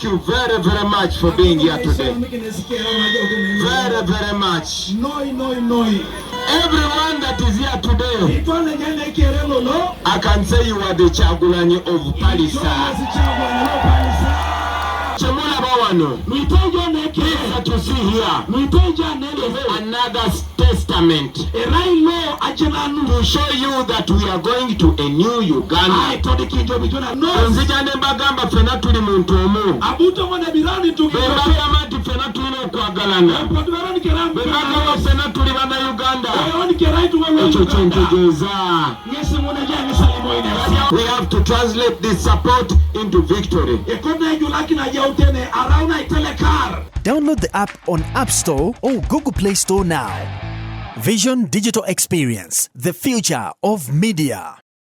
thank you very, very much for being here today. Very, very much. Everyone that is here today, I can say you are the Chagulanyi of Palisa. Chemula Bawano, please to see here another testament to show you that we are going to a new Uganda. Nzijane bagamba fena tuli muntu omu. Bebagamba nti fena tulina okwagalana. Bebagamba fena tuli bana Uganda. Ekyo kyentegeeza. We have to translate this support into victory. Download the app on App Store or Google Play Store now. Vision Digital Experience, the future of media.